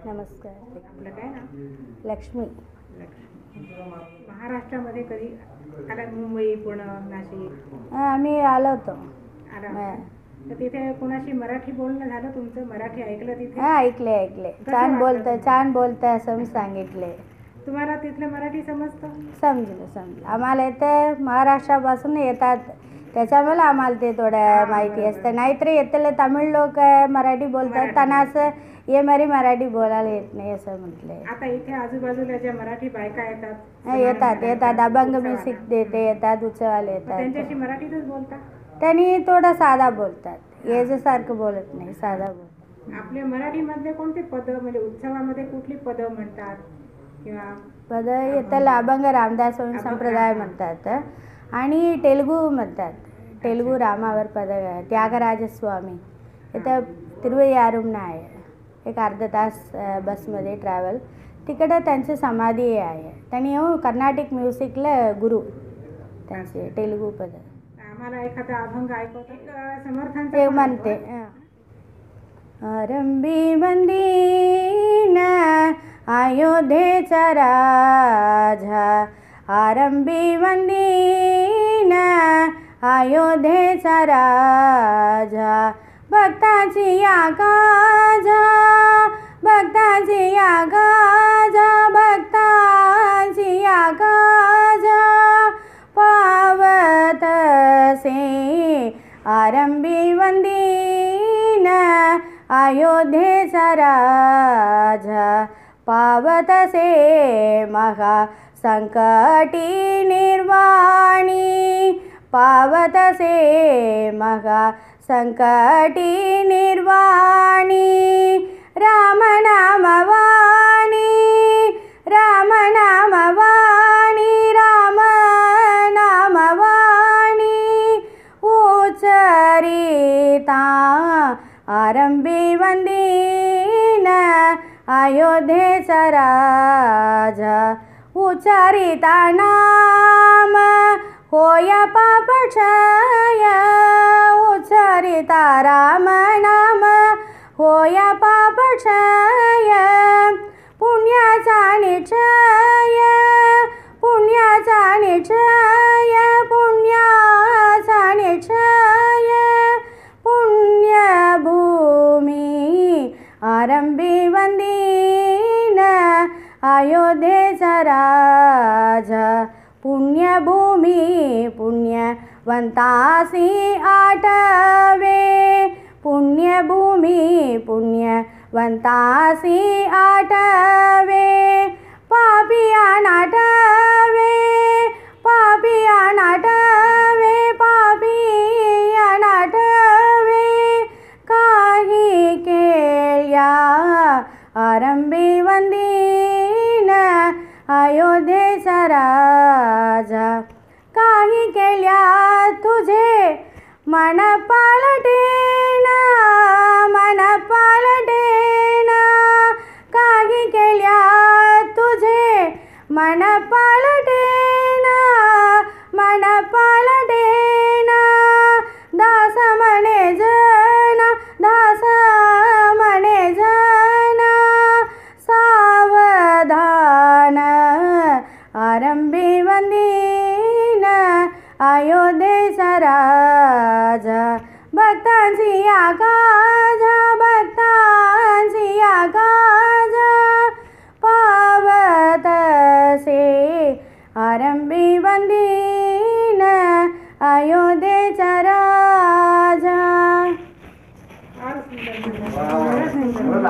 नमस्कार. आपलं काय नाव? लक्ष्मी. महाराष्ट्रामध्ये कधी आला? मुंबई, पुणे, नाशिक आम्ही आलो होतो. आला तर तिथे कोणाशी मराठी बोलणं झालं तुमचं? मराठी ऐकलं तिथे? ऐकले. छान बोलतं असं मी सांगितले. तुम्हाला तिथलं मराठी समजतं? समजलं. आम्हाला येतं, महाराष्ट्रापासून येतात, त्याच्यामुळे आम्हाला ते थोडं माहिती असतं. नाहीतर येतले तमिळ लोक मराठी बोलतात, त्यांना असं ये मराठी बोलायला येत नाही असं म्हटलंय. आता इथे आजूबाजूला ज्या मराठी बायका येतात अभंग म्युझिक देते, येतात उत्सवाला येतात. त्यांच्याशी मराठीतच बोलतात? त्यांनी थोडं साधा बोलतात, याच्यासारखं बोलत नाही, साधा बोलतात. आपल्या मराठीमध्ये कोणते पद, म्हणजे उत्सवामध्ये कुठली पदं म्हणतात किंवा पद येतं? अभंग रामदास स्वामी संप्रदाय म्हणतात आणि तेलुगू म्हणतात. तेलुगू रामावर पद त्यागराजस्वामी. इथं तिरुवयारूमना आहे, एक अर्धा तास बसमध्ये ट्रॅव्हल. तिकडं त्यांची समाधी आहे. त्यांनी कर्नाटिक म्युझिकला गुरु त्यांचे तेलुगू पद. आम्हाला एखादा अभंग ऐकवतात? समर्थांचं ते म्हणते. आरंभी वंदीन अयोध्येचा राजा, आरंभी वंदीन अयोध्येचा राजा, भक्ताची या गाजा, भक्ताची या गाजा, भक्ताची या गाजा, पावत से आरंभी वंदीन अयोध्येचा राजा, पावत से महा संकटी निर्वाणी, पावत से महा संकटी निर्वाणी, राम नाम वाणी, राम नाम वाणी, राम नाम वाणी, उच्चरिता आरंभी वंदीन अयोध्येचा राजा, उच्चरिता नाम होय पापक्षय, उच्चरिता राम नाम होय पापक्षय, पुण्याचा निश्चय, पुण्याचा निश्चय, पुण्याचा निश्चय, पुण्यभूमी आरंभी वंदीन अयोध्येचा राजा, पुण्यभूमी पुण्यवंतासी आठवे, पुण्यभूमी पुण्यवंतासी आठवे, पापिया नाटवे, पापिया नाटवे, पापिया नाटवे, काही केल्या आरंभी वंदीन अयोध्येचा राजा, काही केल्या तुझे मन पालटेना, मन पालटेना, काही केल्या तुझे मन पालटेना, मन पालटेना, दास म्हणे जना, दास म्हणे जना, सावधान आरंभी वंदीन अयोध्येचा राजा, भक्तांची या गाजा, भक्तांची या गाजा, पावत से आरंभी वंदीन अयोध्येचा राजा. फार सुंदर.